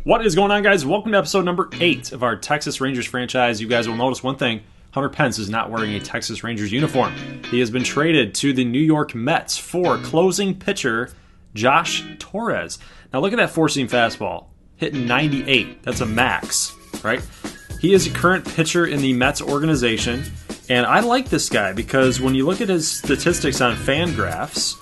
What is going on, guys? Welcome to episode number 8 of our Texas Rangers franchise. You guys will notice one thing. Hunter Pence is not wearing a Texas Rangers uniform. He has been traded to the New York Mets for closing pitcher Josh Torres. Now look at that four-seam fastball. Hitting 98. That's a max, right? He is a current pitcher in the Mets organization. And I like this guy because when you look at his statistics on Fangraphs,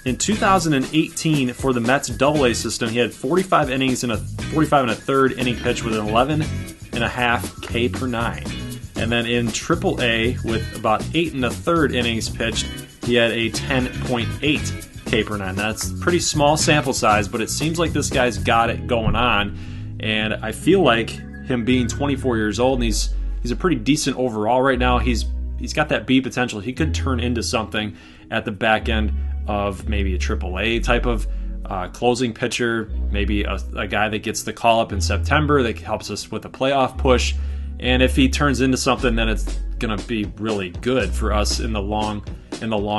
in 2018 for the Mets AA system, he had 45 innings and a 45 and a third inning pitch with an 11.5 K per nine. And then in AAA with about 8 1/3 innings pitched, he had a 10.8 K per nine. That's pretty small sample size, but it seems like this guy's got it going on. And I feel like him being 24 years old, and he's a pretty decent overall right now. He's got that B potential. He could turn into something at the back end of maybe a AAA type of closing pitcher, maybe a guy that gets the call up in September that helps us with a playoff push. And if he turns into something, then it's going to be really good for us in the long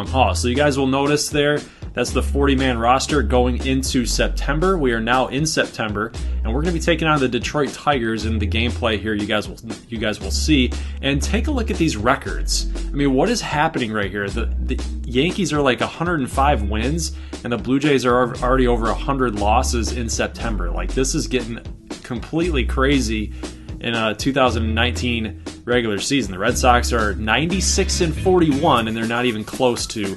haul. So you guys will notice there, that's the 40-man roster going into September. We are now in September, and we're going to be taking on the Detroit Tigers in the gameplay here. You guys will see, and take a look at these records. I mean, what is happening right here? The Yankees are like 105 wins, and the Blue Jays are already over 100 losses in September. Like, this is getting completely crazy in a 2019 regular season. The Red Sox are 96-41, and they're not even close to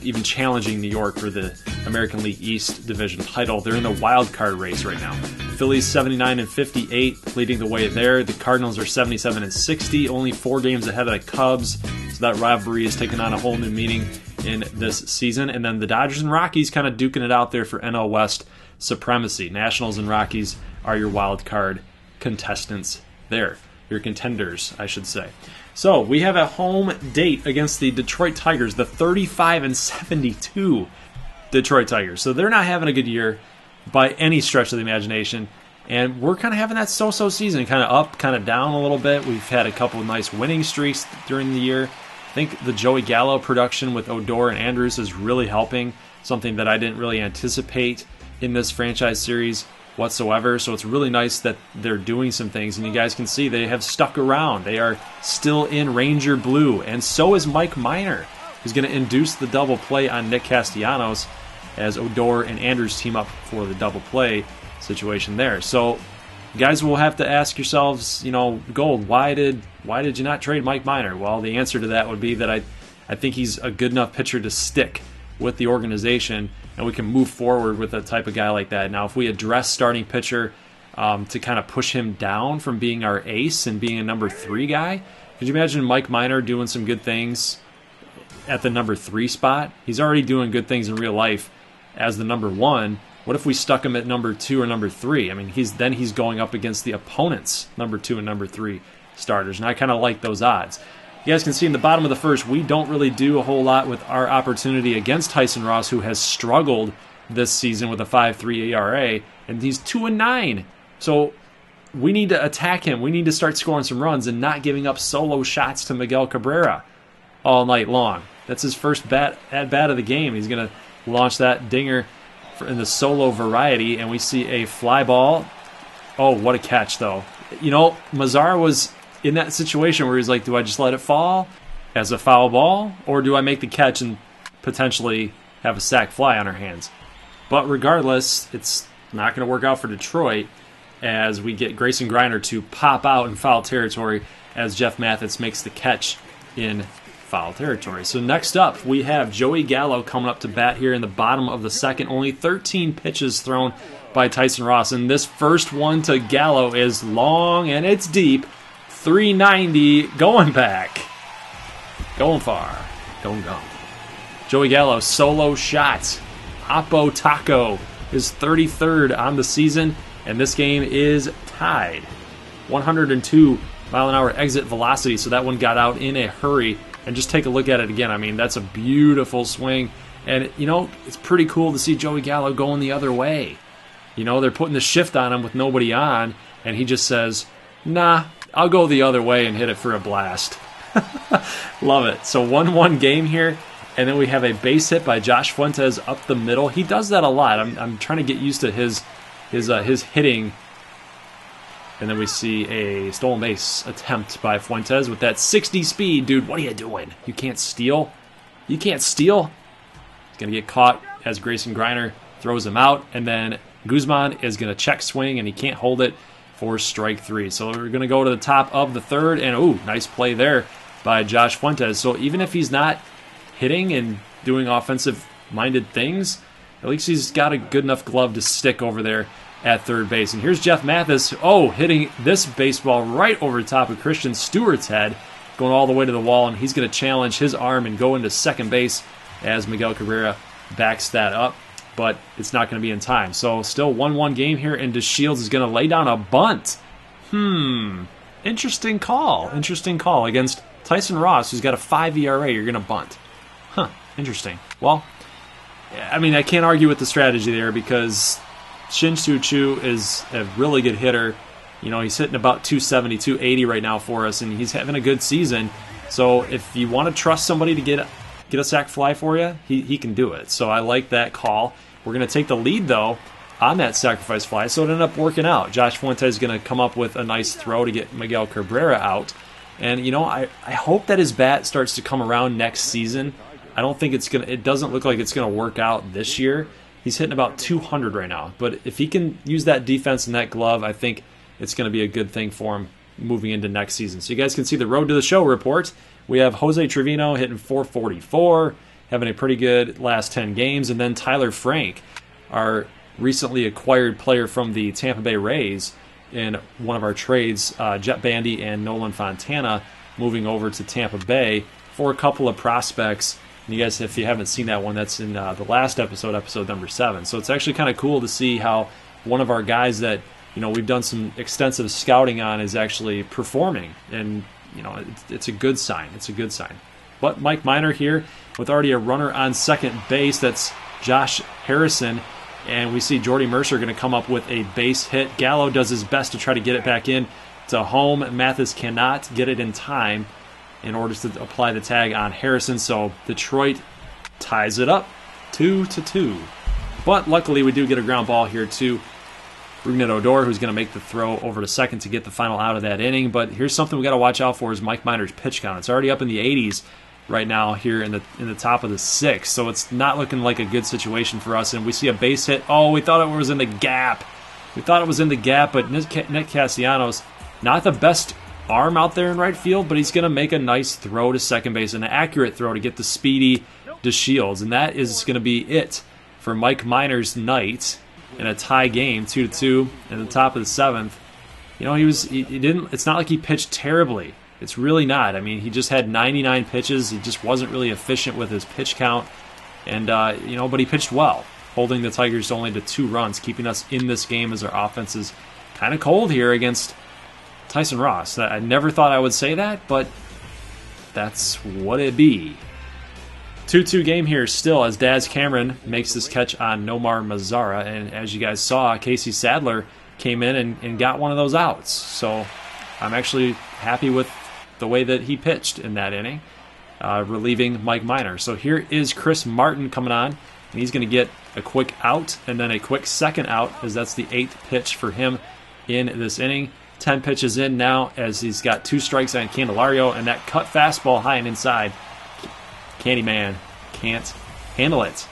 even challenging New York for the American League East Division title. They're in the wild card race right now. Phillies 79-58, leading the way there. The Cardinals are 77-60, only 4 games ahead of the Cubs. So that rivalry is taking on a whole new meaning in this season. And then the Dodgers and Rockies kind of duking it out there for NL West supremacy. Nationals and Rockies are your wild card contestants there. Your contenders, I should say. So we have a home date against the Detroit Tigers, the 35-72 Detroit Tigers. So they're not having a good year by any stretch of the imagination. And we're kind of having that so-so season, kind of up, kind of down a little bit. We've had a couple of nice winning streaks during the year. I think the Joey Gallo production with Odor and Andrews is really helping, something that I didn't really anticipate in this franchise series whatsoever. So it's really nice that they're doing some things, and you guys can see they have stuck around. They are still in Ranger Blue, and so is Mike Minor, who's going to induce the double play on Nick Castellanos as Odor and Andrews team up for the double play situation there. So you guys will have to ask yourselves, Gold, why did you not trade Mike Minor? Well, the answer to that would be that I think he's a good enough pitcher to stick with the organization, and we can move forward with a type of guy like that. Now, if we address starting pitcher to kind of push him down from being our ace and being a number 3 guy, could you imagine Mike Minor doing some good things at the number 3 spot? He's already doing good things in real life as the number 1. What if we stuck him at number 2 or number 3? I mean, he's going up against the opponent's number 2 and number 3 starters, and I kind of like those odds. You guys can see in the bottom of the first, we don't really do a whole lot with our opportunity against Tyson Ross, who has struggled this season with a 5.3 ERA, and he's 2-9. So we need to attack him. We need to start scoring some runs and not giving up solo shots to Miguel Cabrera all night long. That's his first at-bat of the game. He's going to launch that dinger in the solo variety, and we see a fly ball. Oh, what a catch, though. Mazara was in that situation where he's like, do I just let it fall as a foul ball, or do I make the catch and potentially have a sac fly on our hands? But regardless, it's not going to work out for Detroit as we get Grayson Griner to pop out in foul territory as Jeff Mathis makes the catch in foul territory. So next up, we have Joey Gallo coming up to bat here in the bottom of the second. Only 13 pitches thrown by Tyson Ross, and this first one to Gallo is long and it's deep. 390, going back. Going far. Going gone. Joey Gallo, solo shot. Oppo Taco, his 33rd on the season, and this game is tied. 102 mile an hour exit velocity, so that one got out in a hurry. And just take a look at it again. I mean, that's a beautiful swing. And, it's pretty cool to see Joey Gallo going the other way. They're putting the shift on him with nobody on, and he just says, nah, I'll go the other way and hit it for a blast. Love it. So 1-1 game here, and then we have a base hit by Josh Fuentes up the middle. He does that a lot. I'm trying to get used to his his hitting. And then we see a stolen base attempt by Fuentes with that 60 speed. Dude, what are you doing? You can't steal. You can't steal. He's going to get caught as Grayson Greiner throws him out. And then Guzman is going to check swing, and he can't hold it for strike 3. So we're going to go to the top of the third. And, ooh, nice play there by Josh Fuentes. So even if he's not hitting and doing offensive-minded things, at least he's got a good enough glove to stick over there at third base. And here's Jeff Mathis, hitting this baseball right over the top of Christian Stewart's head, going all the way to the wall, and he's going to challenge his arm and go into second base as Miguel Cabrera backs that up, but it's not going to be in time. So still 1-1 game here, and DeShields is going to lay down a bunt. Interesting call against Tyson Ross, who's got a 5 ERA. You're going to bunt. Interesting. Well, I mean, I can't argue with the strategy there because Shin-Soo Choo is a really good hitter. You know, he's hitting about 270, 280 right now for us, and he's having a good season. So if you want to trust somebody to get a sac fly for you, he can do it. So I like that call. We're going to take the lead, though, on that sacrifice fly, so it ended up working out. Josh Fuentes is going to come up with a nice throw to get Miguel Cabrera out. And, you know, I hope that his bat starts to come around next season. I don't think it doesn't look like it's going to work out this year. He's hitting about 200 right now. But if he can use that defense and that glove, I think it's going to be a good thing for him moving into next season. So you guys can see the Road to the Show report. We have Jose Trevino hitting 444, having a pretty good last 10 games. And then Tyler Frank, our recently acquired player from the Tampa Bay Rays in one of our trades, Jet Bandy and Nolan Fontana, moving over to Tampa Bay for a couple of prospects. And you guys, if you haven't seen that one, that's in the last episode number 7. So it's actually kind of cool to see how one of our guys that, you know, we've done some extensive scouting on is actually performing. And, you know, it's a good sign. It's a good sign. But Mike Minor here with already a runner on second base. That's Josh Harrison. And we see Jordy Mercer going to come up with a base hit. Gallo does his best to try to get it back in to home. Mathis cannot get it in time in order to apply the tag on Harrison. So Detroit ties it up 2-2. But luckily we do get a ground ball here to Rougned Odor, who's going to make the throw over to second to get the final out of that inning. But here's something we got to watch out for is Mike Minor's pitch count. It's already up in the 80s right now here in the top of the 6th. So it's not looking like a good situation for us. And we see a base hit. Oh, we thought it was in the gap. But Nick Castellanos, not the best arm out there in right field, but he's going to make a nice throw to second base, an accurate throw to get the speedy DeShields. And that is going to be it for Mike Minor's night in a tie game, 2-2 in the top of the 7th. You know, it's not like he pitched terribly. It's really not. I mean, he just had 99 pitches. He just wasn't really efficient with his pitch count. And, but he pitched well, holding the Tigers only to 2 runs, keeping us in this game as our offense is kind of cold here against Tyson Ross. I never thought I would say that, but that's what it be. 2-2 game here still as Daz Cameron makes this catch on Nomar Mazara. And as you guys saw, Casey Sadler came in and got one of those outs. So I'm actually happy with the way that he pitched in that inning, relieving Mike Minor. So here is Chris Martin coming on, and he's going to get a quick out and then a quick second out, as that's the 8th pitch for him in this inning. 10 pitches in now as he's got 2 strikes on Candelario, and that cut fastball high and inside. Candyman can't handle it.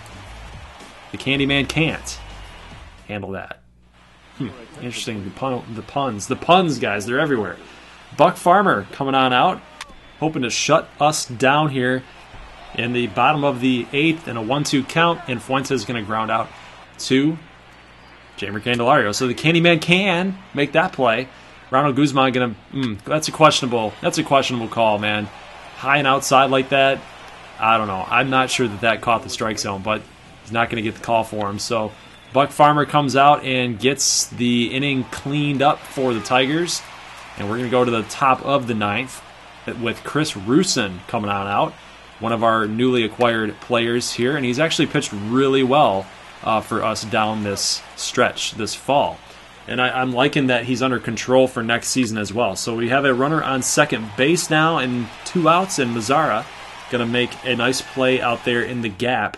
The Candyman can't handle that. Interesting. The puns, guys, they're everywhere. Buck Farmer coming on out, hoping to shut us down here in the bottom of the 8th and a 1-2 count, and Fuentes is going to ground out to Jamer Candelario. So the Candyman can make that play. Ronald Guzman going to, that's a questionable call, man. High and outside like that, I don't know. I'm not sure that caught the strike zone, but he's not going to get the call for him. So Buck Farmer comes out and gets the inning cleaned up for the Tigers. And we're going to go to the top of the 9th with Chris Rusin coming on out, one of our newly acquired players here. And he's actually pitched really well for us down this stretch this fall. And I'm liking that he's under control for next season as well. So we have a runner on second base now and 2 outs, and Mazara going to make a nice play out there in the gap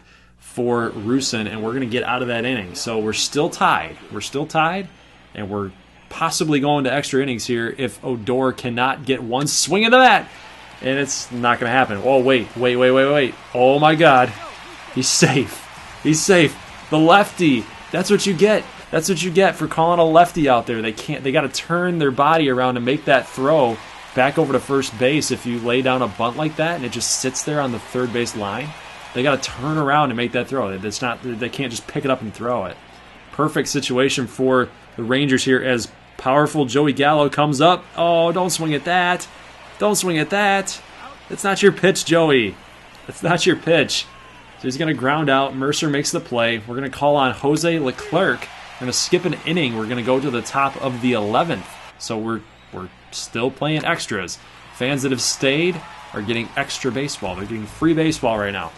for Rusin, and we're going to get out of that inning. So we're still tied. And we're possibly going to extra innings here if Odor cannot get one swing of the bat. And it's not going to happen. Oh, wait. Oh, my God. He's safe. The lefty. That's what you get. For calling a lefty out there. They got to turn their body around to make that throw back over to first base. If you lay down a bunt like that and it just sits there on the third base line, they got to turn around to make that throw. They can't just pick it up and throw it. Perfect situation for the Rangers here as powerful Joey Gallo comes up. Oh, don't swing at that. It's not your pitch, Joey. It's not your pitch. So he's going to ground out. Mercer makes the play. We're going to call on Jose Leclerc. We're going to skip an inning. We're going to go to the top of the 11th. So we're still playing extras. Fans that have stayed are getting extra baseball. They're getting free baseball right now.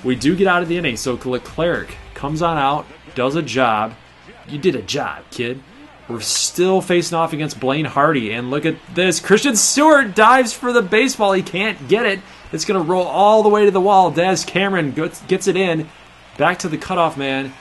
We do get out of the inning. So Leclerc comes on out, does a job. You did a job, kid. We're still facing off against Blaine Hardy. And look at this. Christian Stewart dives for the baseball. He can't get it. It's going to roll all the way to the wall. Daz Cameron gets it in. Back to the cutoff man.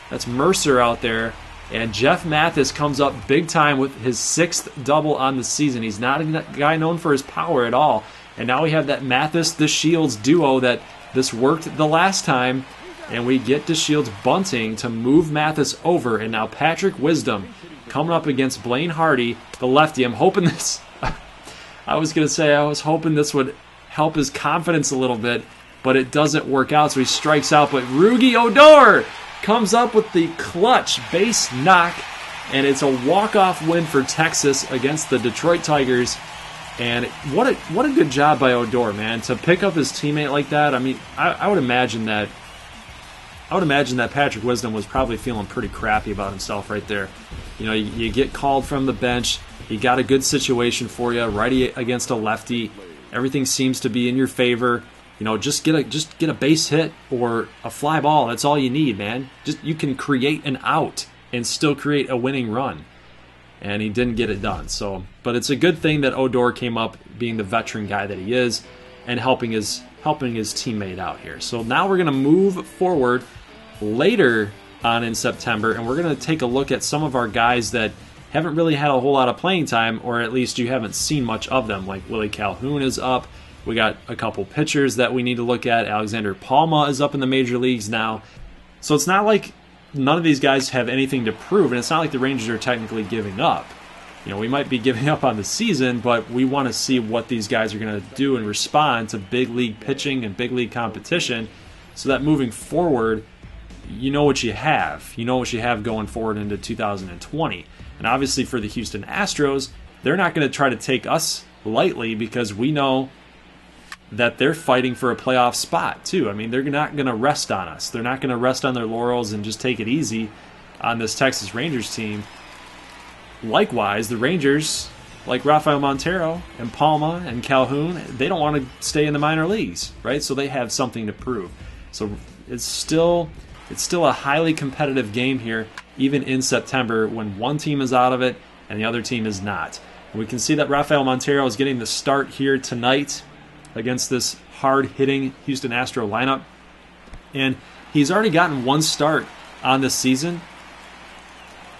That's Mercer out there. And Jeff Mathis comes up big time with his 6th double on the season. He's not a guy known for his power at all. And now we have that Mathis-DeShields duo that this worked the last time. And we get DeShields bunting to move Mathis over. And now Patrick Wisdom coming up against Blaine Hardy, the lefty. I'm hoping this... I was hoping this would help his confidence a little bit, but it doesn't work out, so he strikes out. But Rugi Odor comes up with the clutch base knock, and it's a walk-off win for Texas against the Detroit Tigers. And what a good job by Odor, man, to pick up his teammate like that. I mean, I would imagine that Patrick Wisdom was probably feeling pretty crappy about himself right there. You know, you get called from the bench. He got a good situation for you, righty against a lefty. Everything seems to be in your favor. You know, just get a base hit or a fly ball. That's all you need, man. You can create an out and still create a winning run. And he didn't get it done. So, but it's a good thing that Odor came up, being the veteran guy that he is, and helping his teammate out here. So now we're going to move forward later on in September, and we're going to take a look at some of our guys that haven't really had a whole lot of playing time, or at least you haven't seen much of them. Like Willie Calhoun is up. We got a couple pitchers that we need to look at. Alexander Palma is up in the major leagues now. So it's not like none of these guys have anything to prove, and it's not like the Rangers are technically giving up. You know, we might be giving up on the season, but we want to see what these guys are going to do and respond to big league pitching and big league competition, so that moving forward, you know what you have. You know what you have going forward into 2020. And obviously for the Houston Astros, they're not going to try to take us lightly, because we know that they're fighting for a playoff spot too. I mean, they're not going to rest on us. They're not going to rest on their laurels and just take it easy on this Texas Rangers team. Likewise, the Rangers, like Rafael Montero and Palma and Calhoun, they don't want to stay in the minor leagues, right? So they have something to prove. So it's still a highly competitive game here, even in September, when one team is out of it and the other team is not. And we can see that Rafael Montero is getting the start here tonight against this hard-hitting Houston Astro lineup. And he's already gotten one start on this season,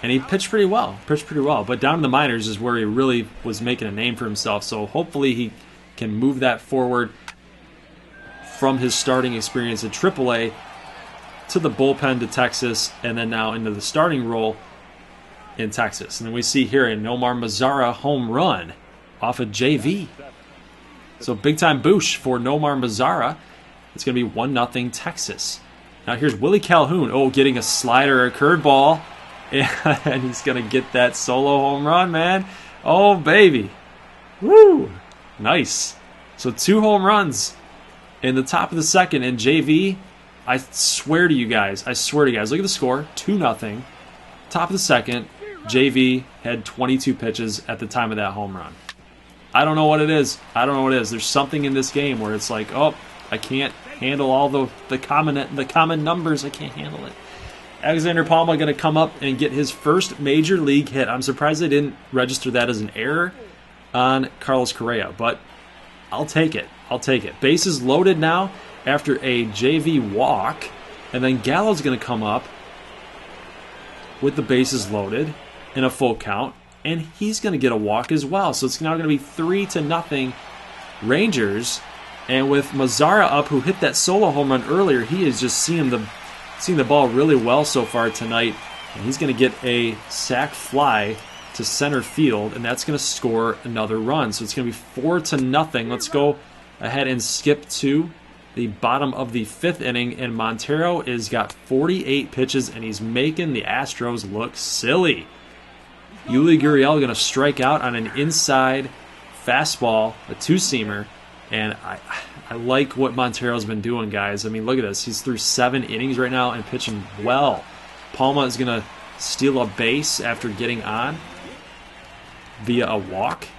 and he pitched pretty well. But down in the minors is where he really was making a name for himself. So hopefully he can move that forward from his starting experience at AAA to the bullpen to Texas, and then now into the starting role in Texas. And then we see here a Nomar Mazara home run off of JV. So big-time boosh for Nomar Mazara. It's going to be 1-0 Texas. Now here's Willie Calhoun. Oh, getting a slider or a curveball. And he's going to get that solo home run, man. Oh, baby. Woo! Nice. So 2 home runs in the top of the second. And JV, I swear to you guys, look at the score, 2-0. Top of the second, JV had 22 pitches at the time of that home run. I don't know what it is. There's something in this game where it's like, oh, I can't handle all the common numbers. I can't handle it. Alexander Palma going to come up and get his first major league hit. I'm surprised they didn't register that as an error on Carlos Correa, but I'll take it. Bases loaded now after a JV walk, And then Gallo's going to come up with the bases loaded in a full count, and he's going to get a walk as well. So it's now going to be 3-0 Rangers. And with Mazara up, who hit that solo home run earlier, he is just seeing the ball really well so far tonight. And he's going to get a sac fly to center field, and that's going to score another run. So it's going to be 4-0. Let's go ahead and skip to the bottom of the 5th inning, and Montero has got 48 pitches, and he's making the Astros look silly. Yuli Gurriel going to strike out on an inside fastball, a two-seamer, and I like what Montero's been doing, guys. I mean, look at this. He's through 7 innings right now and pitching well. Palma is going to steal a base after getting on via a walk,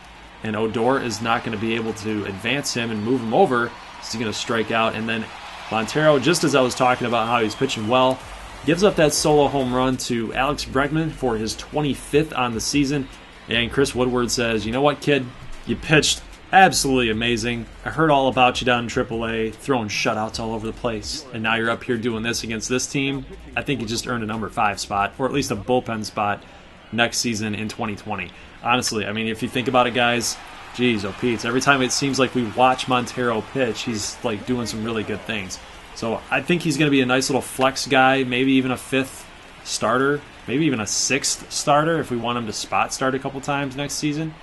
and Odor is not going to be able to advance him and move him over. He's going to strike out, and then Montero, just as I was talking about how he's pitching well, gives up that solo home run to Alex Bregman for his 25th on the season. And Chris Woodward says, "You know what, kid? You pitched absolutely amazing. I heard all about you down in AAA, throwing shutouts all over the place, and now you're up here doing this against this team. I think you just earned a number 5 spot, or at least a bullpen spot next season in 2020. Honestly, I mean, if you think about it, guys, geez, oh Pete, every time it seems like we watch Montero pitch, he's like doing some really good things. So I think he's going to be a nice little flex guy, maybe even a 5th starter, maybe even a 6th starter if we want him to spot start a couple times next season.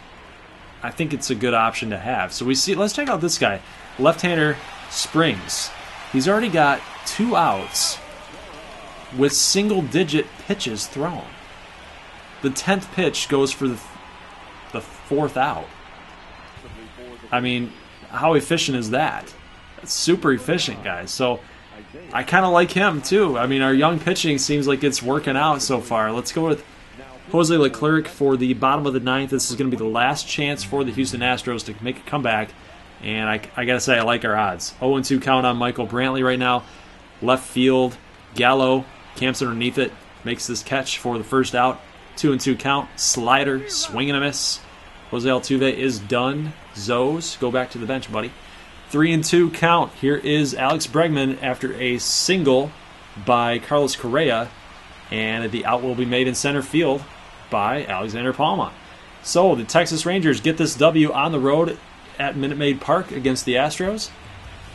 I think it's a good option to have. So let's check out this guy, left-hander Springs. He's already got 2 outs with single-digit pitches thrown. The 10th pitch goes for the 4th out. I mean, how efficient is that? That's super efficient, guys. So I kind of like him, too. I mean, our young pitching seems like it's working out so far. Let's go with Jose Leclerc for the bottom of the 9th. This is going to be the last chance for the Houston Astros to make a comeback. And I got to say, I like our odds. 0-2 count on Michael Brantley right now. Left field, Gallo camps underneath it, makes this catch for the first out. 2-2 count, slider, swing and a miss. Jose Altuve is done. Zos, go back to the bench, buddy. 3-2 count. Here is Alex Bregman after a single by Carlos Correa, and the out will be made in center field by Alexander Palma. So the Texas Rangers get this W on the road at Minute Maid Park against the Astros,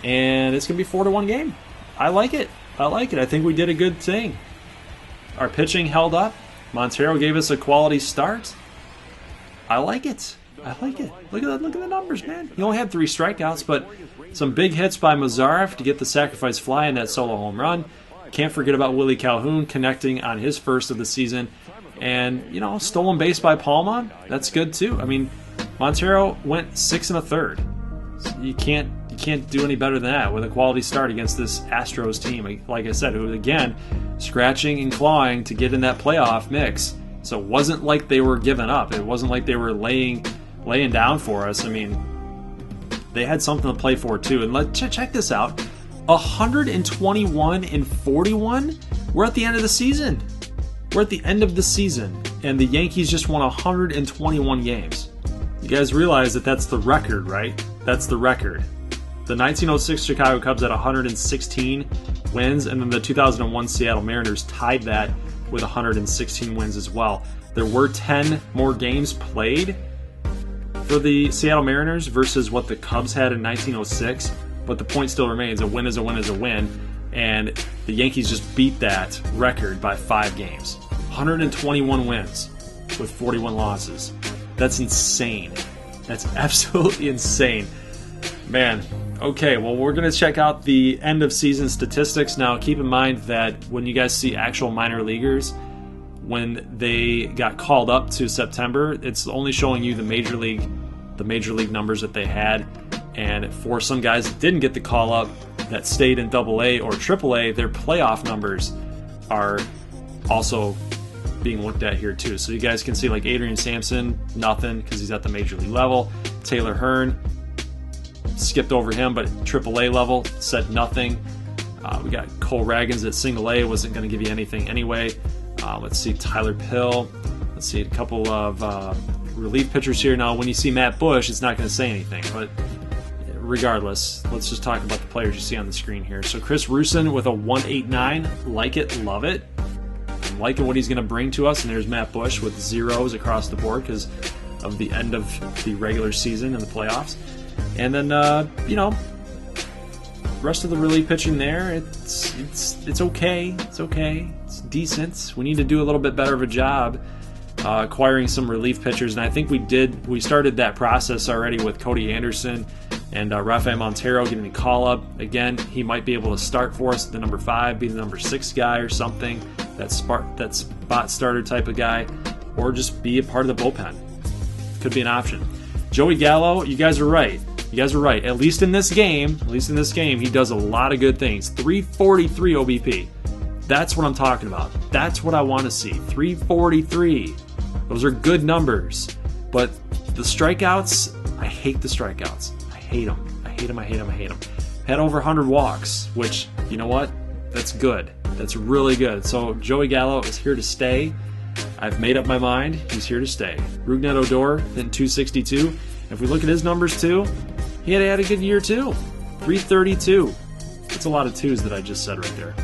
and it's going to be a 4-1 game. I like it. I think we did a good thing. Our pitching held up. Montero gave us a quality start. I like it. Look at the numbers, man. He only had 3 strikeouts, but some big hits by Mazarov to get the sacrifice fly in that solo home run. Can't forget about Willie Calhoun connecting on his first of the season. And, stolen base by Palma, that's good too. I mean, Montero went 6 1/3. So you can't do any better than that with a quality start against this Astros team. Like I said, who again, scratching and clawing to get in that playoff mix. So it wasn't like they were giving up. It wasn't like they were laying down for us. I mean, they had something to play for too. And let's check this out. 121 and 41. We're at the end of the season. And the Yankees just won 121 games. You guys realize that that's the record, right? That's the record. The 1906 Chicago Cubs had 116 wins, and then the 2001 Seattle Mariners tied that with 116 wins as well. There were 10 more games played for the Seattle Mariners versus what the Cubs had in 1906, but the point still remains: a win is a win is a win, and the Yankees just beat that record by 5 games. 121 wins with 41 losses. That's insane. That's absolutely insane. Man, okay, well, we're going to check out the end of season statistics. Now, keep in mind that when you guys see actual minor leaguers, when they got called up to September, it's only showing you the major league numbers that they had. And for some guys that didn't get the call up, that stayed in AA or AAA, their playoff numbers are also being looked at here too. So you guys can see like Adrian Sampson, nothing because he's at the major league level. Taylor Hearn, skipped over him, but AAA level, said nothing. We got Cole Ragans at single A, wasn't going to give you anything anyway. Let's see Tyler Pill. Let's see a couple of relief pitchers here. Now, when you see Matt Bush, it's not going to say anything, but regardless, let's just talk about the players you see on the screen here. So Chris Rusin with a 189. Like it, love it. I'm liking what he's going to bring to us. And there's Matt Bush with zeros across the board because of the end of the regular season and the playoffs. And then, rest of the relief pitching there, it's okay. It's okay. It's decent. We need to do a little bit better of a job acquiring some relief pitchers, and I think we started that process already with Cody Anderson and Rafael Montero getting the call up. Again, he might be able to start for us at the number 5, be the number 6 guy or something, that spot starter type of guy, or just be a part of the bullpen. Could be an option. Joey Gallo, you guys are right. At least in this game, he does a lot of good things. 343 OBP. That's what I'm talking about. That's what I want to see. 343. Those are good numbers. But the strikeouts, I hate the strikeouts. I hate them. Had over 100 walks, which, you know what? That's good. That's really good. So Joey Gallo is here to stay. I've made up my mind. He's here to stay. Rougned Odor, then 262. If we look at his numbers too, he had a good year too. 332. That's a lot of twos that I just said right there.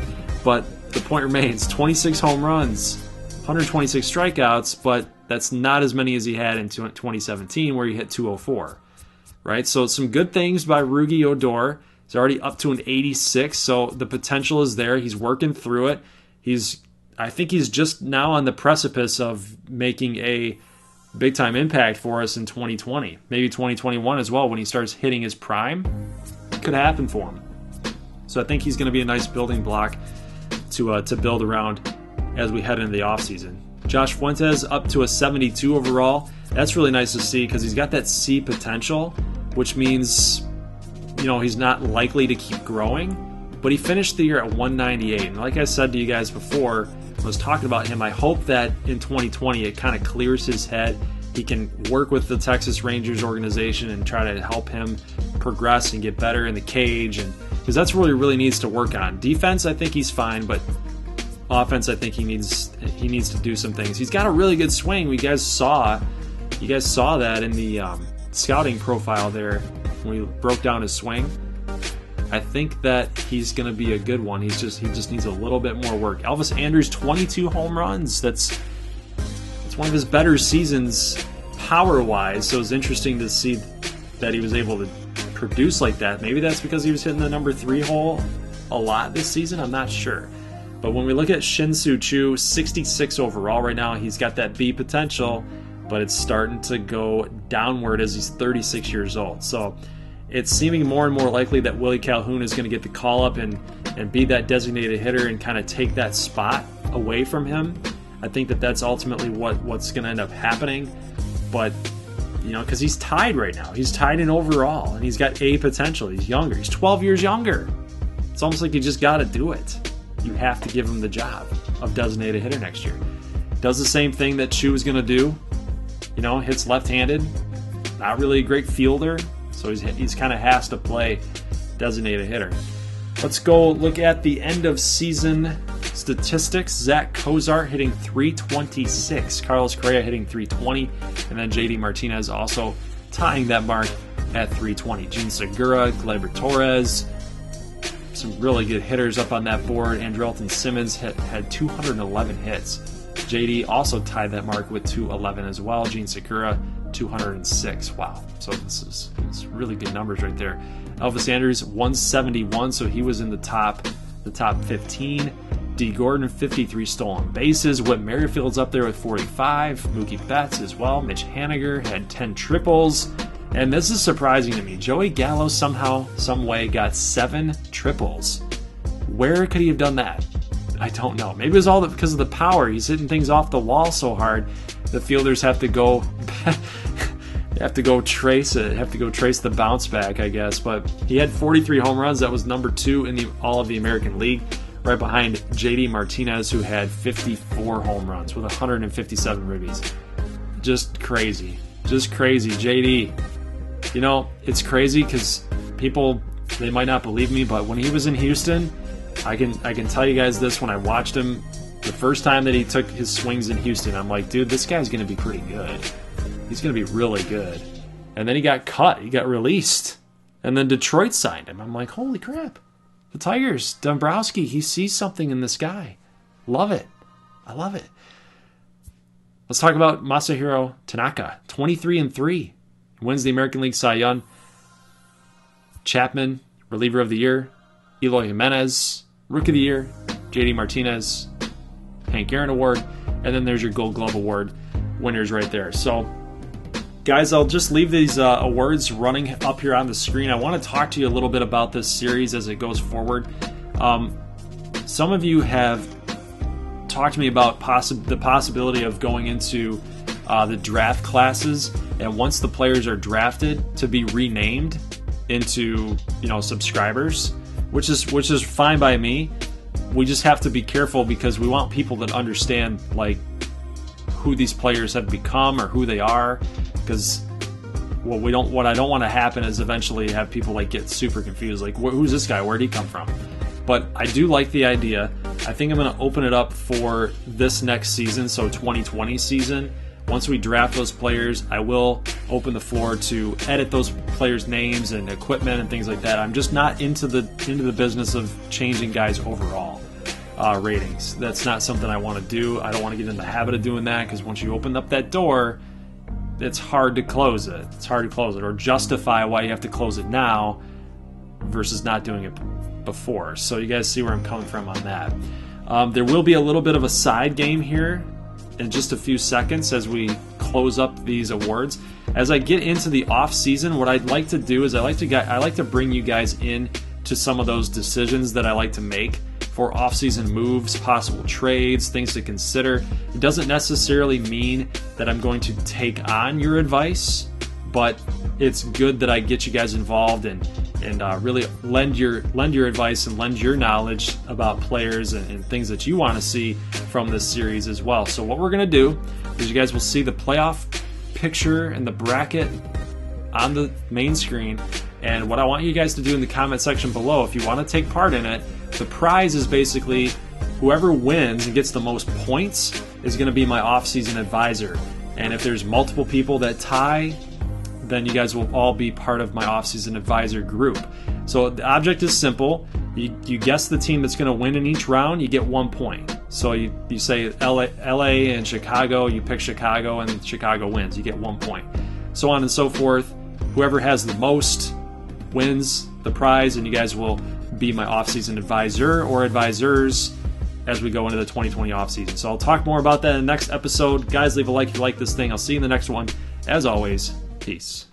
But the point remains, 26 home runs, 126 strikeouts, but that's not as many as he had in 2017 where he hit 204. Right? So some good things by Rougned Odor. He's already up to an 86, so the potential is there. He's working through it. I think he's just now on the precipice of making a big-time impact for us in 2020. Maybe 2021 as well when he starts hitting his prime. It could happen for him. So I think he's going to be a nice building block to build around as we head into the offseason. Josh Fuentes up to a 72 overall. That's really nice to see because he's got that C potential, which means he's not likely to keep growing. But he finished the year at 198. And like I said to you guys before, I was talking about him. I hope that in 2020 it kind of clears his head. He can work with the Texas Rangers organization and try to help him progress and get better in the cage, and because that's what he really needs to work on. Defense, I think he's fine, but offense, I think he needs to do some things. He's got a really good swing. You guys saw that in the scouting profile there when we broke down his swing. I think that he's going to be a good one. He just needs a little bit more work. Elvis Andrus, 22 home runs. That's one of his better seasons power-wise, so it's interesting to see that he was able to produce like that. Maybe that's because he was hitting the number 3 hole a lot this season. I'm not sure. But when we look at Shin-Soo Choo, 66 overall right now. He's got that B potential, but it's starting to go downward as he's 36 years old. So it's seeming more and more likely that Willie Calhoun is going to get the call-up and be that designated hitter and kind of take that spot away from him. I think that that's ultimately what's going to end up happening. But, because he's tied right now. He's tied in overall, and he's got A potential. He's younger. He's 12 years younger. It's almost like you just got to do it. You have to give him the job of designated hitter next year. Does the same thing that Choo is going to do. Hits left-handed. Not really a great fielder. So he's kind of has to play designated hitter. Let's go look at the end of season statistics. Zach Cozart hitting 326. Carlos Correa hitting 320. And then JD Martinez also tying that mark at 320. Gene Segura, Gleyber Torres. Some really good hitters up on that board. Andrelton Simmons had 211 hits. JD also tied that mark with 211 as well. Gene Segura, 206. Wow. So it's really good numbers right there. Elvis Andrus, 171, so he was in the top 15. D. Gordon, 53 stolen bases. Whit Merrifield's up there with 45. Mookie Betts as well. Mitch Haniger had 10 triples. And this is surprising to me. Joey Gallo somehow, some way got 7 triples. Where could he have done that? I don't know. Maybe it was all because of the power. He's hitting things off the wall so hard. The fielders have to go trace it. Have to go trace the bounce back, I guess. But he had 43 home runs. That was number 2 in all of the American League, right behind JD Martinez, who had 54 home runs with 157 ribbies. Just crazy. JD. It's crazy because people, they might not believe me, but when he was in Houston, I can tell you guys this. When I watched him the first time that he took his swings in Houston, I'm like, dude, this guy's going to be pretty good. He's going to be really good. And then he got cut. He got released. And then Detroit signed him. I'm like, holy crap. The Tigers, Dombrowski, he sees something in this guy. Love it. I love it. Let's talk about Masahiro Tanaka, 23-3. Wins the American League Cy Young. Chapman, reliever of the year. Eloy Jimenez, rookie of the year. JD Martinez, Hank Aaron Award. And then there's your Gold Glove Award winners right there. So, guys, I'll just leave these awards running up here on the screen. I want to talk to you a little bit about this series as it goes forward. Some of you have talked to me about the possibility of going into the draft classes, and once the players are drafted, to be renamed into subscribers, which is fine by me. We just have to be careful because we want people that understand like who these players have become or who they are. Because what I don't want to happen is eventually have people like get super confused, like who's this guy? Where'd he come from? But I do like the idea. I think I'm going to open it up for this next season, so 2020 season. Once we draft those players, I will open the floor to edit those players' names and equipment and things like that. I'm just not into the business of changing guys' overall ratings. That's not something I want to do. I don't want to get in the habit of doing that because once you open up that door, it's hard to close it. It's hard to close it or justify why you have to close it now versus not doing it before. So you guys see where I'm coming from on that. There will be a little bit of a side game here in just a few seconds as we close up these awards. As I get into the off season, what I'd like to do is I like to bring you guys in to some of those decisions that I like to make for off-season moves, possible trades, things to consider. It doesn't necessarily mean that I'm going to take on your advice, but it's good that I get you guys involved and really lend your advice and lend your knowledge about players and things that you want to see from this series as well. So what we're going to do is you guys will see the playoff picture and the bracket on the main screen. And what I want you guys to do in the comment section below, if you want to take part in it, the prize is basically whoever wins and gets the most points is going to be my off-season advisor. And if there's multiple people that tie, then you guys will all be part of my off-season advisor group. So the object is simple. You guess the team that's going to win in each round, you get 1 point. So you say LA and Chicago, you pick Chicago, and Chicago wins. You get 1 point. So on and so forth. Whoever has the most wins the prize, and you guys will be my off-season advisor or advisors as we go into the 2020 off-season. So I'll talk more about that in the next episode. Guys, leave a like if you like this thing. I'll see you in the next one. As always, peace.